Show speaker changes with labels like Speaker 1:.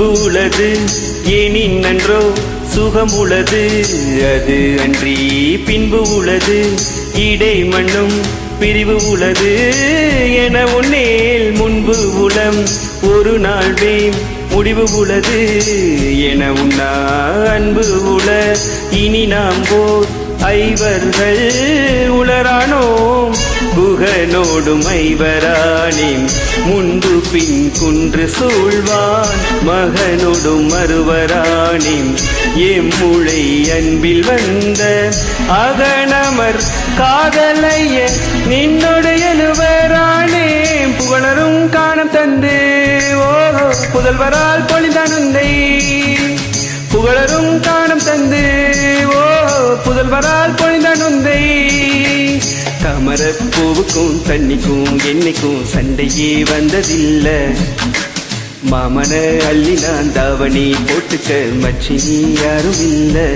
Speaker 1: துன்பு உளது ஏனின் நன்றோ சுகம் உளது அது அன்றி பின்பு உளது இடை மண்ணும் பிரிவு உளது என உன்னேல் முன்பு உளம் ஒரு நாள் வேம் முடிவு உளது என உண்ணா அன்பு உள இனி நாம் போர் ஐவர்கள் உளரானோம் புகனோடும் ஐவரானேம் முன்பு பின் குன்று சூழ்வான் மகனோடும் மறுவரானேம் எம்முளை அன்பில் வந்த அகணமர் காதலைய நின்னுடைய எழுவரானேம் புகழரும் காணம் தந்து ஓஹோ புதல்வரால் பொழிந்தனுந்தை புகழரும் காணம் தந்து ஓ புதல்வரால் பொழிந்தனுந்தை தாமரப்பூவுக்கும் தண்ணிக்கும் என்னைக்கும் சண்டையே வந்ததில்லை மாமன அள்ளி நான் தாவணி போட்டுக்க மச்சி யாரும் இல்லை